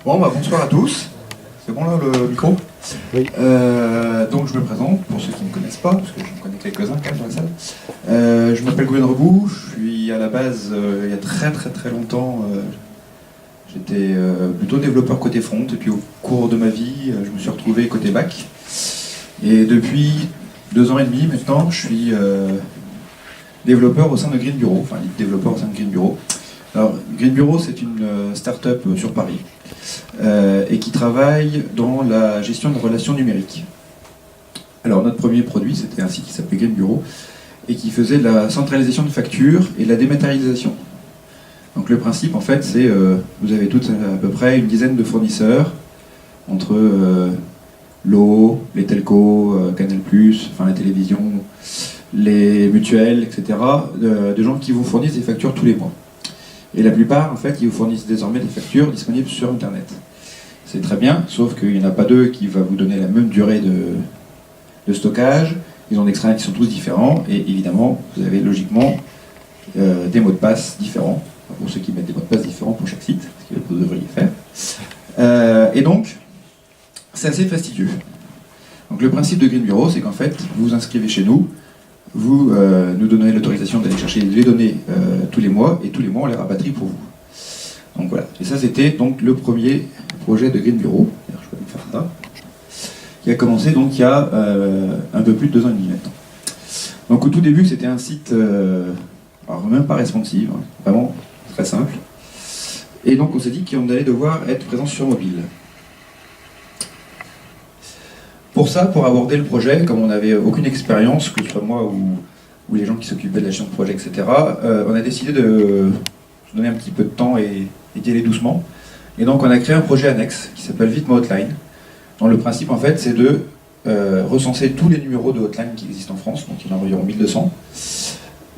Bon, bah, bonsoir à tous. C'est bon là le micro? Oui. Donc je me présente pour ceux qui ne me connaissent pas, parce que j'en connais quelques-uns quand même dans la salle. Je m'appelle Gouven Rebout, je suis à la base, il y a très longtemps, j'étais plutôt développeur côté front, et puis au cours de ma vie, je me suis retrouvé côté back. Et depuis 2 ans et demi maintenant, je suis développeur au sein de Green Bureau, enfin lead développeur au sein de Green Bureau. Alors, Green Bureau, c'est une start-up sur Paris et qui travaille dans la gestion de relations numériques. Alors, notre premier produit, c'était un site qui s'appelait Green Bureau et qui faisait de la centralisation de factures et de la dématérialisation. Donc, le principe, en fait, c'est vous avez toutes à peu près une dizaine de fournisseurs entre l'eau, les telcos, Canal+, enfin la télévision, les mutuelles, etc., de gens qui vous fournissent des factures tous les mois. Et la plupart, en fait, ils vous fournissent désormais des factures disponibles sur Internet. C'est très bien, sauf qu'il n'y en a pas deux qui va vous donner la même durée de stockage. Ils ont des extraits qui sont tous différents, et évidemment, vous avez logiquement des mots de passe différents, pour ceux qui mettent des mots de passe différents pour chaque site, ce que vous devriez faire. Et donc, c'est assez fastidieux. Donc le principe de Green Bureau, c'est qu'en fait, vous vous inscrivez chez nous, vous nous donnez l'autorisation d'aller chercher les données tous les mois, et tous les mois on les rapatrie pour vous. Donc voilà, et ça c'était donc le premier projet de Green Bureau, je peux faire ça, qui a commencé donc il y a un peu plus de 2 ans et demi maintenant. Donc au tout début c'était un site, alors même pas responsive, hein, vraiment très simple, et donc on s'est dit qu'on allait devoir être présent sur mobile. Pour ça, pour aborder le projet, comme on n'avait aucune expérience, que ce soit moi ou les gens qui s'occupaient de la gestion de projet, etc., on a décidé de se donner un petit peu de temps et d'y aller doucement. Et donc on a créé un projet annexe qui s'appelle Vitma Hotline, dont le principe en fait c'est de recenser tous les numéros de hotline qui existent en France, donc il y en a environ 1200,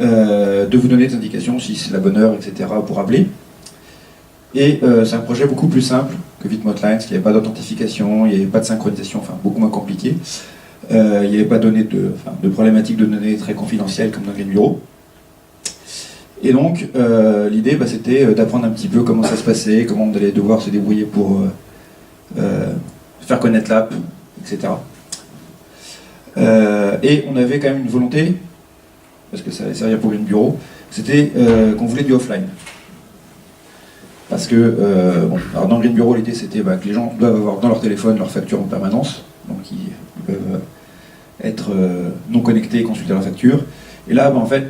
de vous donner des indications si c'est la bonne heure, etc., pour appeler. Et c'est un projet beaucoup plus simple que Vitma Hotline, parce qu'il n'y avait pas d'authentification, il n'y avait pas de synchronisation, enfin beaucoup moins compliqué. Il n'y avait pas de problématiques de données très confidentielles comme dans Green Bureau. Et donc l'idée c'était d'apprendre un petit peu comment ça se passait, comment on allait devoir se débrouiller pour faire connaître l'app, etc. Et on avait quand même une volonté, parce que ça allait servir pour Green Bureau, c'était qu'on voulait du offline. Parce que, alors dans Green Bureau, l'idée c'était que les gens doivent avoir dans leur téléphone leur facture en permanence, donc ils peuvent être non connectés et consulter leur facture. Et là, en fait,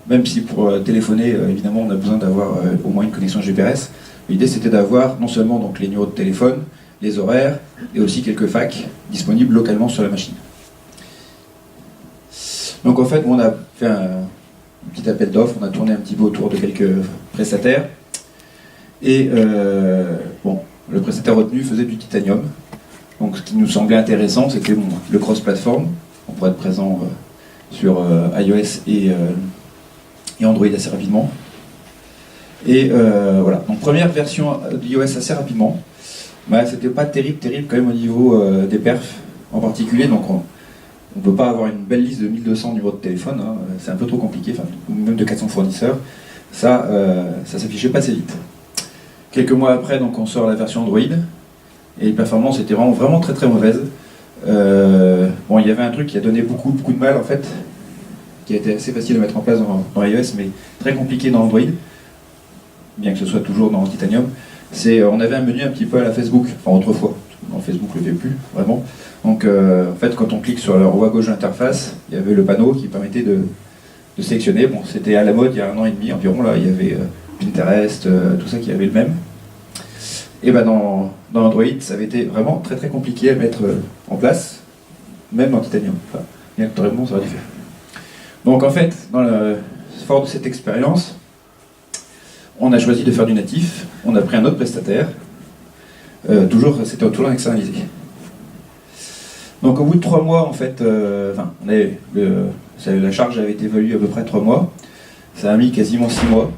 même si pour téléphoner, évidemment, on a besoin d'avoir au moins une connexion GPS, l'idée c'était d'avoir non seulement donc, les numéros de téléphone, les horaires, et aussi quelques facs disponibles localement sur la machine. Donc en fait, on a fait un petit appel d'offres, on a tourné un petit peu autour de quelques prestataires. Et le prestataire retenu faisait du titanium. Donc ce qui nous semblait intéressant, c'était le cross-platform. On pourrait être présent sur iOS et Android assez rapidement. Et voilà, donc première version d'iOS assez rapidement. C'était pas terrible quand même au niveau des perfs en particulier. Donc on ne peut pas avoir une belle liste de 1200 numéros de téléphone, hein. C'est un peu trop compliqué, même de 400 fournisseurs. Ça s'affichait pas assez vite. Quelques mois après, donc, on sort la version Android, et les performances étaient vraiment très mauvaises. Il y avait un truc qui a donné beaucoup de mal, en fait, qui a été assez facile à mettre en place dans iOS, mais très compliqué dans Android, bien que ce soit toujours dans Titanium. On avait un menu un petit peu à la Facebook, enfin autrefois, dans Facebook ne le fait plus, vraiment. Donc, en fait, quand on clique sur le haut à gauche de l'interface, il y avait le panneau qui permettait de sélectionner. Bon, c'était à la mode il y a 1 an et demi environ, là, il y avait Pinterest, tout ça qui avait le même. Et dans Android, ça avait été vraiment très compliqué à mettre en place, même en Titanium. Enfin, bien que vraiment, ça aurait dû faire. Donc en fait, fort de cette expérience, on a choisi de faire du natif, on a pris un autre prestataire, c'était toujours externalisé. Donc au bout de 3 mois, en fait, la charge avait été évaluée à peu près 3 mois, ça a mis quasiment 6 mois.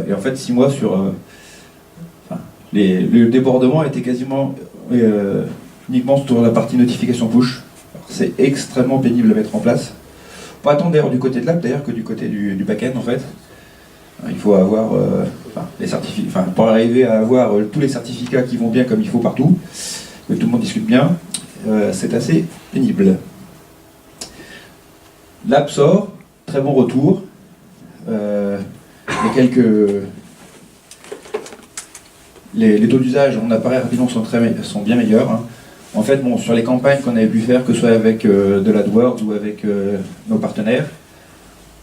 Et en fait 6 mois sur le débordement était quasiment uniquement sur la partie notification push. C'est extrêmement pénible à mettre en place, pas tant d'ailleurs du côté de l'app d'ailleurs que du côté du back-end en fait. Il faut avoir pour arriver à avoir tous les certificats qui vont bien comme il faut partout, que tout le monde discute bien, c'est assez pénible. L'app sort, très bon retour. Les taux d'usage, on apparaît rapidement, sont bien meilleurs. Hein. En fait, bon, sur les campagnes qu'on avait pu faire, que ce soit avec de l'AdWords ou avec nos partenaires,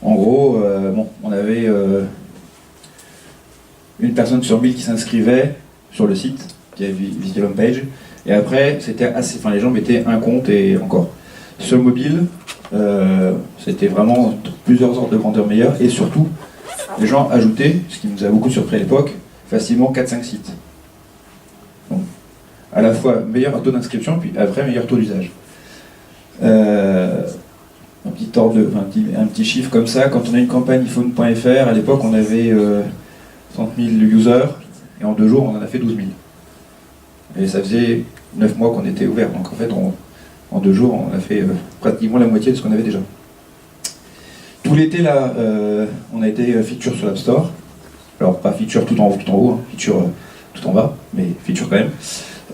en gros, on avait une personne sur 1000 qui s'inscrivait sur le site, qui avait visité l'homepage, et après, les gens mettaient un compte et encore. Sur le mobile, c'était vraiment plusieurs ordres de grandeur meilleurs, et surtout, les gens ajoutaient, ce qui nous a beaucoup surpris à l'époque, facilement 4-5 sites. Donc, à la fois meilleur taux d'inscription, puis après meilleur taux d'usage. Un petit chiffre comme ça, quand on a une campagne iPhone.fr, à l'époque on avait 30 000 users, et en 2 jours on en a fait 12 000. Et ça faisait 9 mois qu'on était ouvert, donc en fait en 2 jours on a fait pratiquement la moitié de ce qu'on avait déjà. Tout l'été là, on a été feature sur l'App Store. Alors pas feature tout en haut, hein, feature tout en bas, mais feature quand même.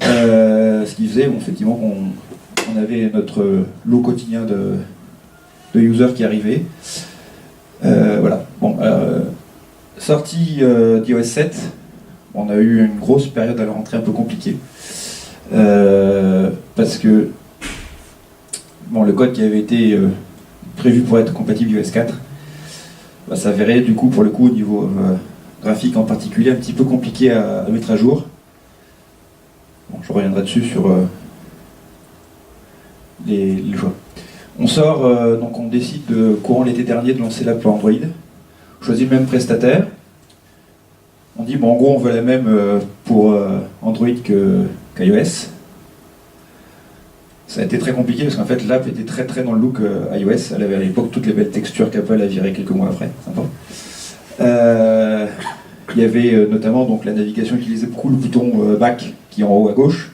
Ce qui faisait effectivement qu'on avait notre lot quotidien de users qui arrivaient. Voilà. Bon, sortie d'iOS 7, on a eu une grosse période à la rentrée un peu compliquée. Parce que le code qui avait été prévu pour être compatible iOS 4 s'avérait du coup, pour le coup, au niveau graphique en particulier, un petit peu compliqué à mettre à jour. Bon, je reviendrai dessus sur les choix. On sort, donc on décide courant l'été dernier de lancer l'app pour Android. On choisit le même prestataire. On dit, en gros, on veut la même pour Android qu'iOS. Ça a été très compliqué parce qu'en fait, l'app était très très dans le look iOS. Elle avait à l'époque toutes les belles textures qu'Apple a virées quelques mois après. Sympa. Il y avait notamment donc, la navigation utilisait beaucoup le bouton Back qui est en haut à gauche.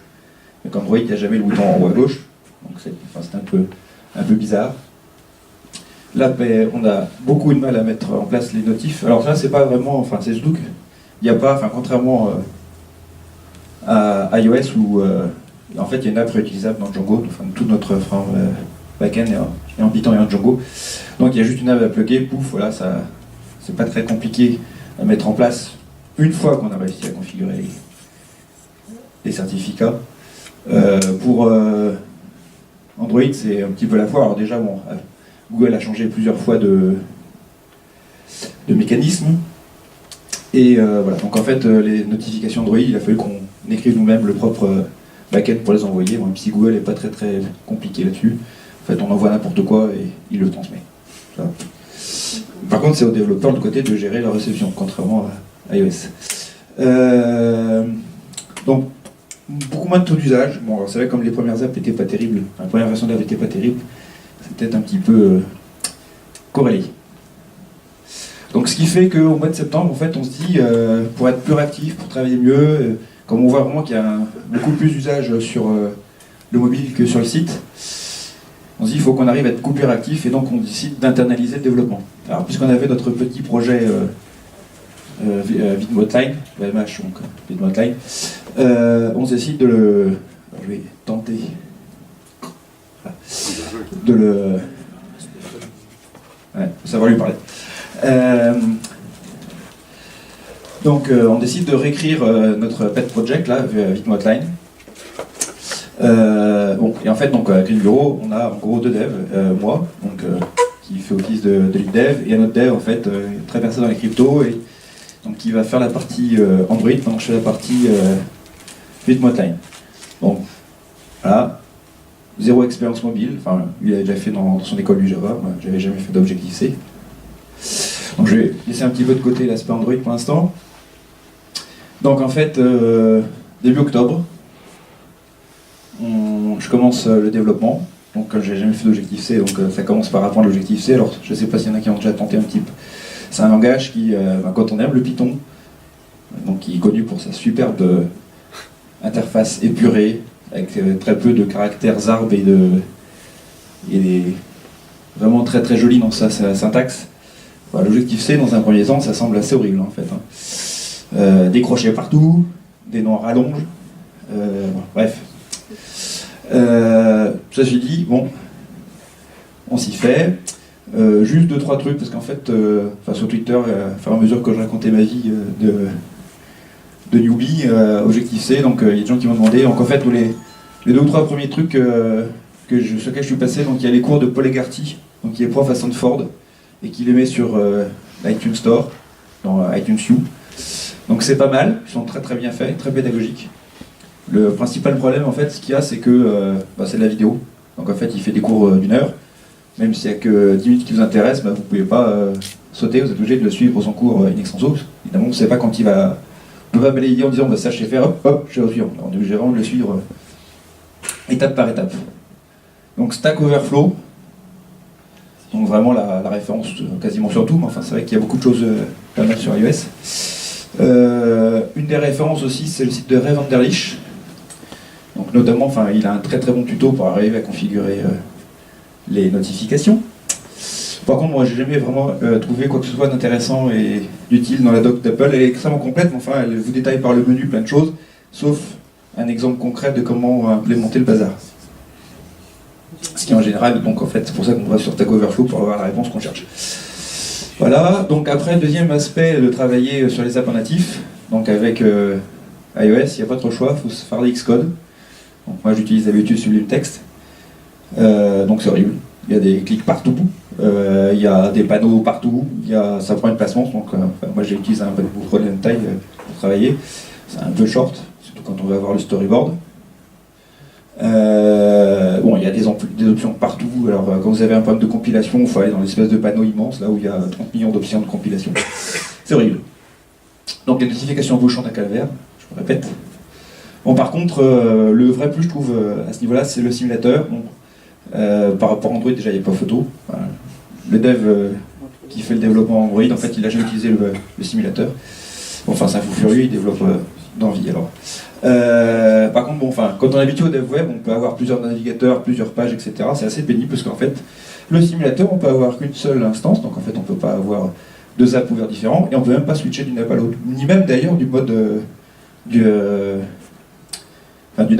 Mais qu'Android, il n'y a jamais le bouton en haut à gauche. Donc c'est un peu bizarre. Là, on a beaucoup de mal à mettre en place les notifs. Alors ça, c'est pas vraiment, c'est surtout qu'il n'y a pas, contrairement à iOS où en fait il y a une app réutilisable dans Django, tout notre backend est en Python et en Django. Donc il y a juste une app à plugger, pouf, voilà, ça, c'est pas très compliqué à mettre en place une fois qu'on a réussi à configurer les certificats. Pour Android, c'est un petit peu la fois. Alors déjà, Google a changé plusieurs fois de mécanisme. Et voilà, donc en fait, les notifications Android, il a fallu qu'on écrive nous-mêmes le propre backend pour les envoyer, même si Google n'est pas très très compliqué là-dessus. En fait, on envoie n'importe quoi et il le transmet. Ça. Par contre, c'est aux développeurs de côté de gérer la réception, contrairement à iOS. Donc, beaucoup moins de taux d'usage. Bon, alors c'est vrai que comme les premières apps n'étaient pas terribles, la première version d'app n'était pas terrible, c'est peut-être un petit peu corrélé. Donc ce qui fait qu'au mois de septembre, en fait, on se dit, pour être plus réactif, pour travailler mieux, comme on voit vraiment qu'il y a beaucoup plus d'usage sur le mobile que sur le site, on se dit qu'il faut qu'on arrive à être beaucoup plus réactif et donc on décide d'internaliser le développement. Alors puisqu'on avait notre petit projet Vidmotline, VMH, donc Vidmotline, on décide de le... Je vais tenter de le... Ouais, faut savoir lui parler. Donc on décide de réécrire notre pet project, là, Vidmotline. Et en fait, donc, à Green Bureau, on a en gros 2 devs, moi, donc, qui fait office de lead dev, et un autre dev, en fait, très versé dans les cryptos, et donc qui va faire la partie Android, pendant que je fais la partie Vidmotline. Donc, voilà, 0 expérience mobile, lui il avait déjà fait dans son école du Java, moi j'avais jamais fait d'Objective-C. Donc je vais laisser un petit peu de côté l'aspect Android pour l'instant. Donc en fait, début octobre, je commence le développement. Donc j'ai jamais fait d'Objective-C, donc ça commence par apprendre l'Objective-C. Alors je ne sais pas s'il y en a qui ont déjà tenté un petit peu. C'est un langage qui, quand on aime le Python, donc qui est connu pour sa superbe interface épurée, avec très peu de caractères ZARB et vraiment très très joli dans sa syntaxe. L'Objective-C, dans un premier temps, ça semble assez horrible en fait. des crochets partout, des noms à rallonge, bref. Ça j'ai dit, bon, on s'y fait. Juste 2-3 trucs, parce qu'en fait, sur Twitter, au fur et à mesure que je racontais ma vie de newbie, Objectif-C, donc il y a des gens qui m'ont demandé, donc en fait, les 2 ou 3 premiers trucs sur lesquels je suis passé, donc il y a les cours de Paul Egarty, donc qui est prof à Stanford, et qui les met sur l'iTunes Store, dans iTunes U. Donc c'est pas mal, ils sont très très bien faits, très pédagogiques. Le principal problème, en fait, ce qu'il y a, c'est que c'est de la vidéo. Donc en fait, il fait des cours d'1 heure. Même s'il n'y a que 10 minutes qui vous intéressent, vous ne pouvez pas sauter, vous êtes obligé de le suivre son cours in extenso. Évidemment, on ne sait pas quand il va. On ne peut pas balayer en disant ça je sais faire, hop, hop, je vais au suivant. On est obligé vraiment de le suivre étape par étape. Donc Stack Overflow, donc vraiment la référence quasiment sur tout, mais enfin c'est vrai qu'il y a beaucoup de choses pas mal sur iOS. Une des références aussi, c'est le site de Ray Vanderlich. Donc notamment, il a un très très bon tuto pour arriver à configurer les notifications. Par contre, moi, j'ai jamais vraiment trouvé quoi que ce soit d'intéressant et d'utile dans la doc d'Apple. Elle est extrêmement complète, mais enfin, elle vous détaille par le menu plein de choses, sauf un exemple concret de comment implémenter le bazar. Ce qui est en général, donc en fait, c'est pour ça qu'on va sur Stack Overflow pour avoir la réponse qu'on cherche. Voilà, donc après, le deuxième aspect de travailler sur les apps en natif, donc avec iOS, il n'y a pas trop le choix, il faut se faire des Xcode. Donc moi, j'utilise d'habitude Sublime Text. Donc c'est horrible, il y a des clics partout, il y a des panneaux partout, ça prend une placement, donc moi j'ai utilisé un peu de problème de taille pour travailler, c'est un peu short, surtout quand on veut avoir le storyboard. Bon, il y a des options partout, alors quand vous avez un problème de compilation, il faut aller dans l'espèce de panneau immense, là où il y a 30 millions d'options de compilation. C'est horrible. Donc les notifications vous chantent à calvaire, je me répète. Bon, par contre, le vrai plus, je trouve, à ce niveau-là, c'est le simulateur. Bon, par rapport à Android, déjà, il n'y a pas photo. Enfin, le dev qui fait le développement Android, en fait, il n'a jamais utilisé le simulateur. Bon, enfin, c'est un fou furieux, il développe d'envie, alors. Par contre, quand on est habitué au dev web, on peut avoir plusieurs navigateurs, plusieurs pages, etc. C'est assez pénible, parce qu'en fait, le simulateur, on peut avoir qu'une seule instance, donc en fait, on ne peut pas avoir 2 apps ouverts différents, et on ne peut même pas switcher d'une app à l'autre. Ni même, d'ailleurs, du mode... d'une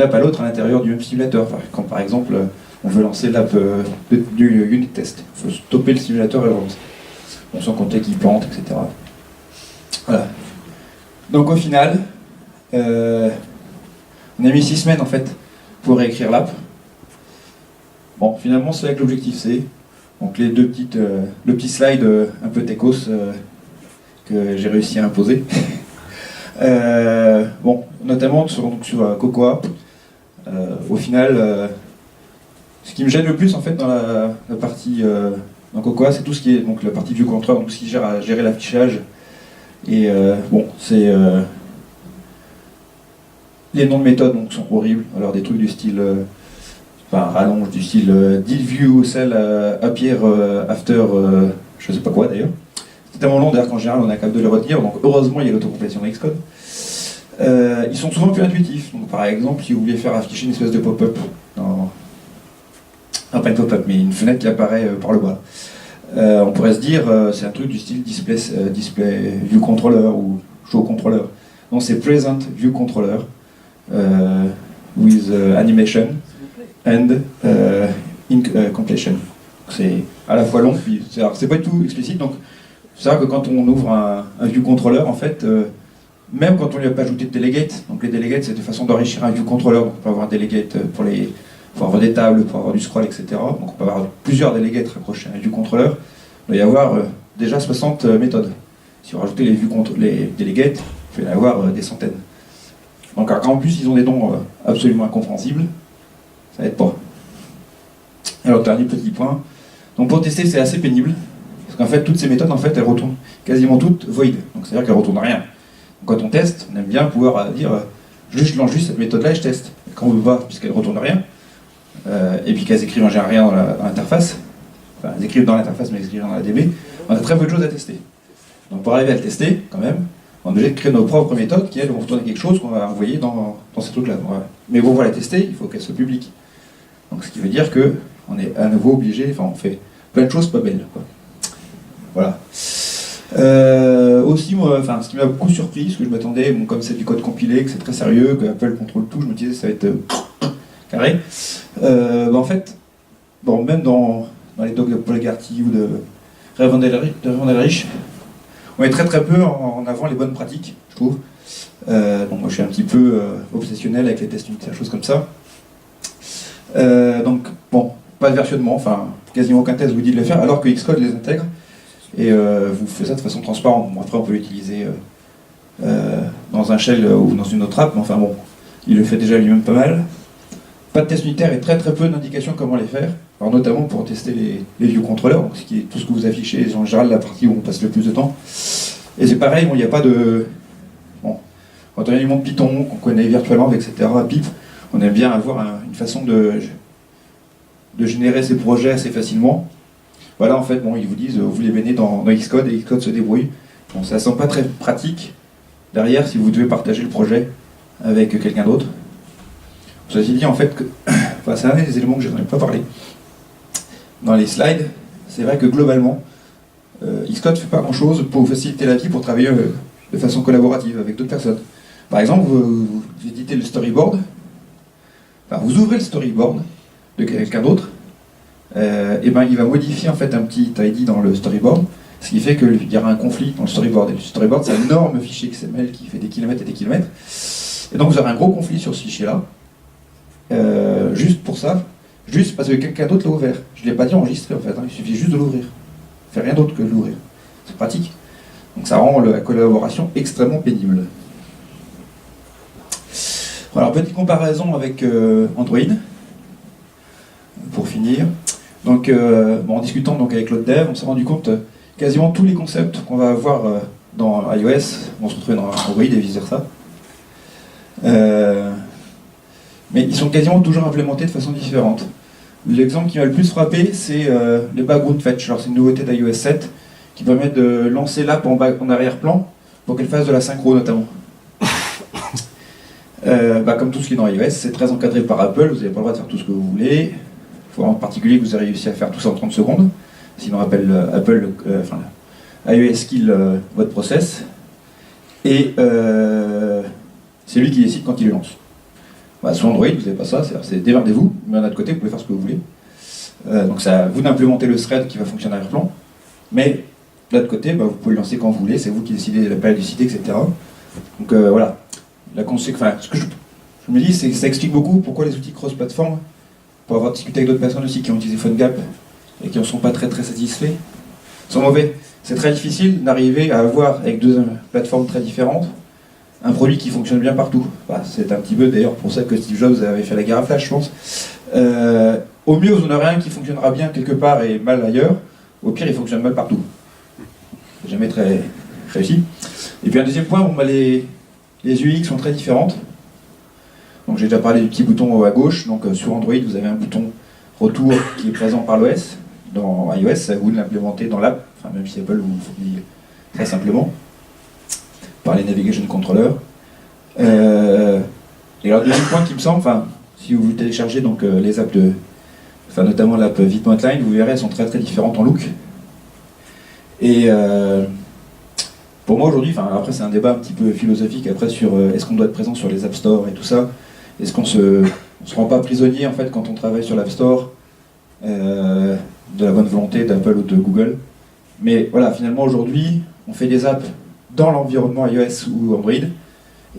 app à l'autre à l'intérieur du même simulateur. Enfin, quand par exemple on veut lancer l'app du unit test, il faut stopper le simulateur et le relancer. On sans compter qu'il plante, etc. Voilà. Donc au final, on a mis 6 semaines en fait pour réécrire l'app. Bon, finalement c'est avec l'Objectif-C. Donc les le petit slide un peu techos que j'ai réussi à imposer. Bon, notamment sur Cocoa. Au final, ce qui me gêne le plus en fait dans la partie dans Cocoa, c'est tout ce qui est donc la partie view controller, donc tout ce qui gère à gérer l'affichage. Et bon, c'est les noms de méthodes donc sont horribles. Alors des trucs du style rallonge du style did view cell appear after je sais pas quoi d'ailleurs. C'est tellement long d'ailleurs qu'en général on est capable de les retenir, donc heureusement il y a l'autocomplétion de Xcode. Ils sont souvent plus intuitifs. Donc, par exemple, si vous vouliez faire afficher une espèce de pop-up, pas une pop-up, mais une fenêtre qui apparaît par le bas, on pourrait se dire c'est un truc du style display view controller ou show controller. Non, c'est present view controller with animation and completion. C'est à la fois long, puis c'est pas du tout explicite. Donc, c'est vrai que quand on ouvre un view controller, en fait, même quand on lui a pas ajouté de delegate, donc les delegates c'est une façon d'enrichir un view controller, donc on peut avoir un delegate pour avoir des tables, pour avoir du scroll, etc. Donc on peut avoir plusieurs delegates raccrochés à un view controller. Il doit y avoir déjà 60 méthodes. Si vous rajoutez les delegates, il peut y en avoir des centaines. Donc en plus ils ont des noms absolument incompréhensibles, ça aide pas. Alors dernier petit point, donc pour tester c'est assez pénible, parce qu'en fait toutes ces méthodes en fait elles retournent quasiment toutes void, donc c'est-à-dire qu'elles retournent rien. Quand on teste, on aime bien pouvoir dire je lance juste cette méthode-là et je teste. Et quand on veut pas, puisqu'elle ne retourne rien, et puis qu'elles écrivent en général rien dans l'interface, enfin elles écrivent dans l'interface mais elles écrivent dans la DB, on a très peu de choses à tester. Donc pour arriver à le tester, quand même, on est obligé de créer nos propres méthodes qui elles vont retourner quelque chose qu'on va envoyer dans ces trucs-là. Mais pour pouvoir les tester, il faut qu'elles soient publiques. Donc ce qui veut dire qu'on est à nouveau obligé, enfin on fait plein de choses pas belles, quoi. Voilà. Aussi, moi, ce qui m'a beaucoup surpris, ce que je m'attendais, bon, comme c'est du code compilé, que c'est très sérieux, que Apple contrôle tout, je me disais ça va être carré. En fait, bon, même dans les docs de Paul Garty ou de Ray Vanderlich, on met très très peu en avant les bonnes pratiques, je trouve. Donc moi je suis un petit peu obsessionnel avec les tests unitaires, choses comme ça. Donc bon, pas de versionnement, enfin quasiment aucun test vous dit de le faire, alors que Xcode les intègre et vous fait ça de façon transparente. Bon, après on peut l'utiliser dans un shell ou dans une autre app, mais enfin bon, il le fait déjà lui-même pas mal. Pas de test unitaire et très très peu d'indications comment les faire, alors notamment pour tester les view controllers, donc ce qui est tout ce que vous affichez, c'est en général la partie où on passe le plus de temps. Et c'est pareil, il n'y a pas de... Bon, quand on a du monde Python, qu'on connaît virtuellement, etc., pip, on aime bien avoir une façon de générer ses projets assez facilement. Voilà, en fait, bon, ils vous disent, vous les menez dans Xcode et Xcode se débrouille. Bon, ça ne semble pas très pratique derrière si vous devez partager le projet avec quelqu'un d'autre. Ceci dit, en fait, c'est un des éléments que je n'en ai pas parlé. Dans les slides, c'est vrai que globalement, Xcode ne fait pas grand-chose pour vous faciliter la vie pour travailler de façon collaborative avec d'autres personnes. Par exemple, vous éditez le storyboard, enfin, vous ouvrez le storyboard de quelqu'un d'autre, et ben, il va modifier en fait un petit ID dans le storyboard, ce qui fait qu'il y aura un conflit dans le storyboard. Et le storyboard, c'est un énorme fichier XML qui fait des kilomètres et des kilomètres. Et donc vous aurez un gros conflit sur ce fichier-là, juste pour ça, juste parce que quelqu'un d'autre l'a ouvert. Je ne l'ai pas dit enregistré en fait, il suffit juste de l'ouvrir. Il ne fait rien d'autre que de l'ouvrir. C'est pratique. Donc ça rend la collaboration extrêmement pénible. Alors, petite comparaison avec Android, pour finir. Donc, en discutant donc, avec l'autre dev, on s'est rendu compte quasiment tous les concepts qu'on va avoir dans iOS vont se retrouver dans Android et vice-versa. Mais ils sont quasiment toujours implémentés de façon différente. L'exemple qui m'a le plus frappé, c'est les background fetch. Alors, c'est une nouveauté d'iOS 7 qui permet de lancer l'app en arrière-plan pour qu'elle fasse de la synchro notamment. Comme tout ce qui est dans iOS, c'est très encadré par Apple, vous n'avez pas le droit de faire tout ce que vous voulez. Il faut en particulier que vous ayez réussi à faire tout ça en 30 secondes. Sinon Apple iOS kill votre process. Et c'est lui qui décide quand il le lance. Sur Android, vous n'avez pas ça, c'est démerdez-vous, mais d'un autre côté, vous pouvez faire ce que vous voulez. Donc c'est à vous d'implémenter le thread qui va fonctionner à arrière-plan. Mais de l'autre côté, vous pouvez le lancer quand vous voulez, c'est vous qui décidez de la périodicité, etc. Donc voilà. Ce que je me dis, c'est que ça explique beaucoup pourquoi les outils cross-platform, pour avoir discuté avec d'autres personnes aussi qui ont utilisé PhoneGap et qui ne sont pas très très satisfaits, sont mauvais. C'est très difficile d'arriver à avoir, avec deux plateformes très différentes, un produit qui fonctionne bien partout. C'est un petit peu d'ailleurs pour ça que Steve Jobs avait fait la guerre à Flash, je pense. Au mieux, vous en aurez un qui fonctionnera bien quelque part et mal ailleurs. Au pire, il fonctionne mal partout. C'est jamais très réussi. Et puis un deuxième point, les UX sont très différentes. Donc j'ai déjà parlé du petit bouton à gauche. Donc sur Android, vous avez un bouton retour qui est présent par l'OS. Dans iOS, c'est à vous de l'implémenter dans l'app, même si Apple vous le fournit très simplement, par les navigation controllers. Et alors, le deuxième point qui me semble, si vous téléchargez donc, les apps notamment l'app Vitmontline, vous verrez, elles sont très très différentes en look. Et pour moi aujourd'hui, après c'est un débat un petit peu philosophique après sur est-ce qu'on doit être présent sur les App Store et tout ça. Est-ce qu'on se rend pas prisonnier en fait quand on travaille sur l'App Store de la bonne volonté d'Apple ou de Google. Mais voilà, finalement aujourd'hui, on fait des apps dans l'environnement iOS ou Android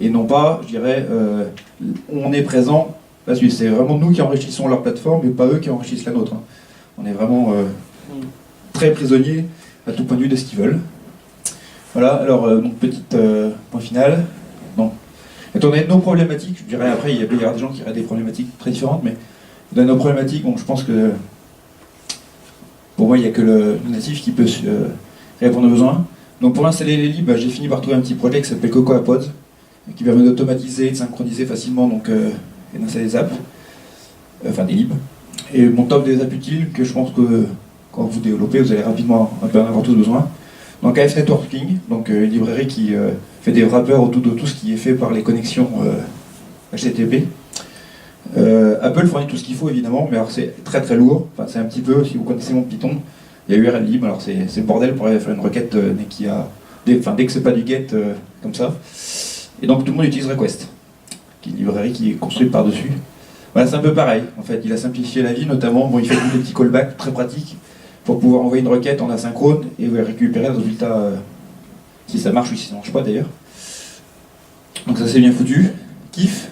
et non pas, je dirais, on est présent parce que c'est vraiment nous qui enrichissons leur plateforme et pas eux qui enrichissent la nôtre. On est vraiment très prisonniers à tout point de vue de ce qu'ils veulent. Voilà, alors, donc, petit point final. Donc, étant donné nos problématiques, je dirais après, il peut y avoir des gens qui auraient des problématiques très différentes, mais dans nos problématiques, bon, je pense que pour moi, il n'y a que le natif qui peut répondre aux besoins. Donc, pour installer les libs, j'ai fini par trouver un petit projet qui s'appelle Cocoa Pods, qui permet d'automatiser, de synchroniser facilement donc, et d'installer des apps, des libs. Et mon top des apps utiles, que je pense que quand vous développez, vous allez rapidement en avoir tous besoin. Donc AF Networking, donc une librairie qui fait des wrappers autour de tout ce qui est fait par les connexions HTTP. Apple fournit tout ce qu'il faut évidemment, mais alors c'est très très lourd. C'est un petit peu, si vous connaissez mon Python, Il y a URL libre, alors c'est le bordel pour aller faire une requête dès que c'est pas du get comme ça. Et donc tout le monde utilise Request, qui est une librairie qui est construite par-dessus. Voilà, c'est un peu pareil, en fait. Il a simplifié la vie, notamment, bon, il fait des petits callbacks très pratiques pour pouvoir envoyer une requête en asynchrone et récupérer le résultat, si ça marche ou si ça ne marche pas d'ailleurs. Donc ça c'est bien foutu. Kif.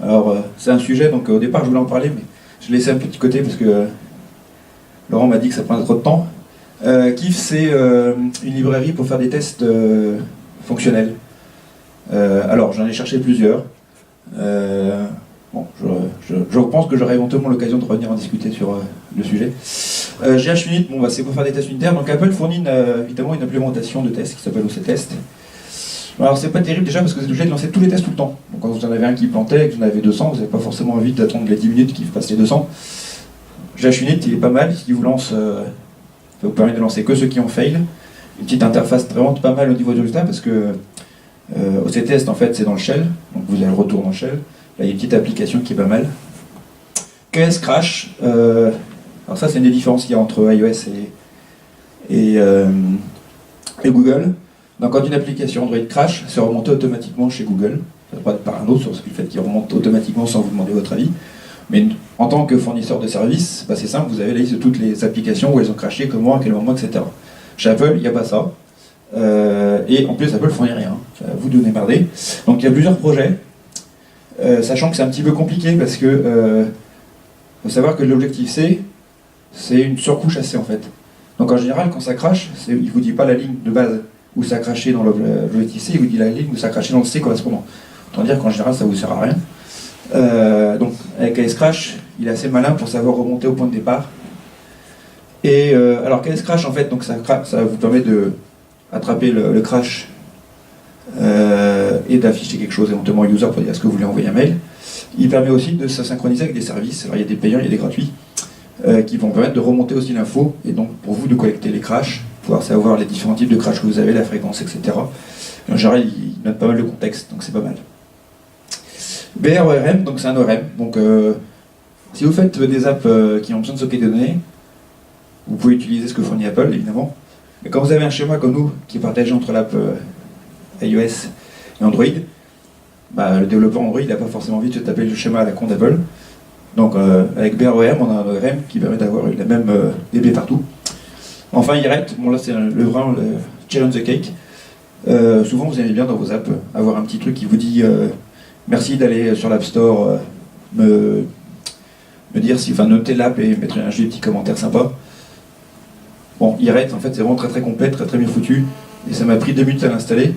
Alors c'est un sujet, donc au départ je voulais en parler, mais je l'ai laissé un petit côté parce que Laurent m'a dit que ça prenait trop de temps. Kif, c'est une librairie pour faire des tests fonctionnels. Alors j'en ai cherché plusieurs. Bon, je pense que j'aurai éventuellement l'occasion de revenir en discuter sur le sujet. GHUnit, bon, c'est pour faire des tests unitaires. Donc Apple fournit évidemment une implémentation de tests qui s'appelle OCTest. Alors c'est pas terrible déjà parce que vous êtes obligé de lancer tous les tests tout le temps. Donc quand vous en avez un qui plantait et que vous en avez 200, vous n'avez pas forcément envie d'attendre les 10 minutes qu'il fasse les 200. GHUnit, il est pas mal, il vous lance, ça vous permet de lancer que ceux qui ont fail. Une petite interface vraiment pas mal au niveau du résultat parce que OCTest en fait c'est dans le shell, donc vous avez le retour dans le shell. Là il y a une petite application qui est pas mal. KS Crash, alors ça c'est une des différences qu'il y a entre iOS et Google. Donc quand une application Android crash, c'est remonté automatiquement chez Google. Ça ne va pas être par un autre, sur le fait qu'il remonte automatiquement sans vous demander votre avis. Mais en tant que fournisseur de services, c'est simple, vous avez la liste de toutes les applications où elles ont crashé, comment, à quel moment, etc. Chez Apple, il n'y a pas ça. Et en plus, Apple ne fournit rien. C'est à vous de vous démerder. Donc il y a plusieurs projets, sachant que c'est un petit peu compliqué parce que faut savoir que l'objectif C, c'est une surcouche AC en fait. Donc en général, quand ça crache, il ne vous dit pas la ligne de base où ça a craché dans l'objectif C, il vous dit la ligne où ça a craché dans le C correspondant. Autant dire qu'en général, ça ne vous sert à rien. Donc avec KS Crash, il est assez malin pour savoir remonter au point de départ. Et alors KS Crash, en fait, donc ça vous permet de attraper le crash et d'afficher quelque chose éventuellement au user pour dire est-ce que vous voulez envoyer un mail. Il permet aussi de se synchroniser avec des services. Alors il y a des payants, il y a des gratuits, qui vont permettre de remonter aussi l'info et donc pour vous de collecter les crashs, pouvoir savoir les différents types de crash que vous avez, la fréquence, etc. Et en général, il note pas mal de contexte, donc c'est pas mal. BRORM, donc c'est un ORM. Donc si vous faites des apps qui ont besoin de stocker des données, vous pouvez utiliser ce que fournit Apple, évidemment. Mais quand vous avez un schéma comme nous, qui est partagé entre l'app iOS et Android, le développeur Android n'a pas forcément envie de se taper le schéma à la con d'Apple. Donc avec BRORM, on a un ORM qui permet d'avoir la même DB partout. Enfin, IRET, bon là c'est le cherry on the cake. Souvent vous aimez bien dans vos apps avoir un petit truc qui vous dit merci d'aller sur l'App Store me dire si, noter l'app et mettre un joli petit commentaire sympa. Bon, IRET en fait c'est vraiment très très complet, très très bien foutu. Et ça m'a pris 2 minutes à l'installer.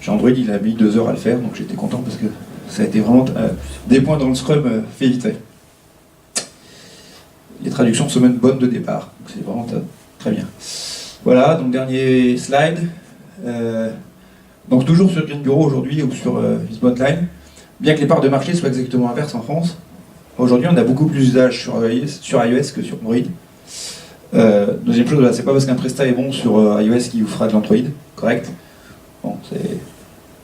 Chez Android il a mis 2 heures à le faire, donc j'étais content parce que ça a été vraiment des points dans le Scrum fait vite fait. Les traductions sont même bonnes de départ, donc c'est vraiment très bien. Voilà, donc dernier slide. Donc toujours sur Green Bureau aujourd'hui ou sur Xbox-Line, bien que les parts de marché soient exactement inverses en France, aujourd'hui on a beaucoup plus d'usage sur iOS que sur Android. Deuxième chose, c'est pas parce qu'un prestat est bon sur iOS qu'il vous fera de l'Android, correct. Bon,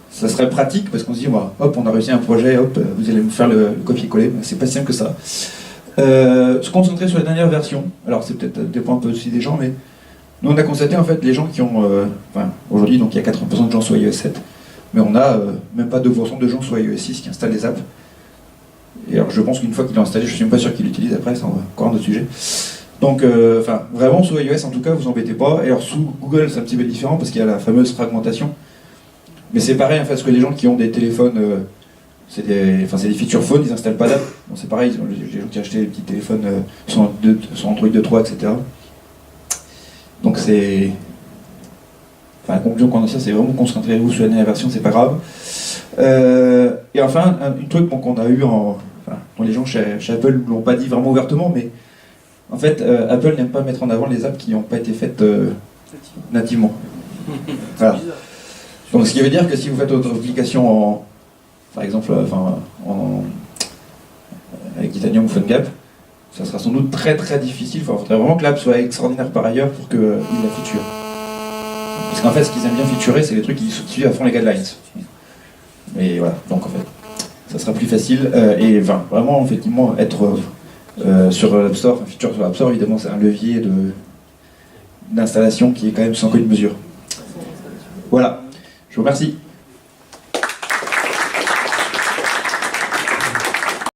ça serait pratique parce qu'on se dit, hop, on a réussi un projet, hop, vous allez me faire le copier-coller, mais c'est pas si simple que ça. Se concentrer sur la dernière version, alors c'est peut-être dépend un peu aussi des gens, mais nous on a constaté en fait les gens qui ont, aujourd'hui donc il y a 80% de gens sur iOS 7, mais on a même pas 2% de gens sur iOS 6 qui installent les apps. Et alors je pense qu'une fois qu'il est installé, je suis même pas sûr qu'il l'utilise après, c'est encore un autre sujet. Donc vraiment sous iOS en tout cas, vous embêtez pas. Et alors sous Google c'est un petit peu différent parce qu'il y a la fameuse fragmentation. Mais c'est pareil en fait, parce que les gens qui ont des téléphones, c'est des feature phones, ils n'installent pas d'app. Donc c'est pareil, les gens qui ont acheté des petits téléphones sur Android 2.3, etc. Donc c'est... la conclusion qu'on a ça, c'est vraiment concentrez-vous sur la dernière version, c'est pas grave. Et enfin, un truc qu'on a eu dont les gens chez Apple ne l'ont pas dit vraiment ouvertement, mais en fait, Apple n'aime pas mettre en avant les apps qui n'ont pas été faites nativement. Voilà. Donc ce qui veut dire que si vous faites votre application par exemple avec Titanium ou PhoneGap, ça sera sans doute très très difficile. Il faudrait vraiment que l'app soit extraordinaire par ailleurs pour qu'il la feature. Parce qu'en fait, ce qu'ils aiment bien featurer, c'est les trucs qui suivent à fond les guidelines. Et voilà, donc en fait, ça sera plus facile. Et vraiment, effectivement, être sur l'App Store, feature sur l'App Store, évidemment, c'est un levier d'installation qui est quand même sans commune mesure. Voilà, je vous remercie.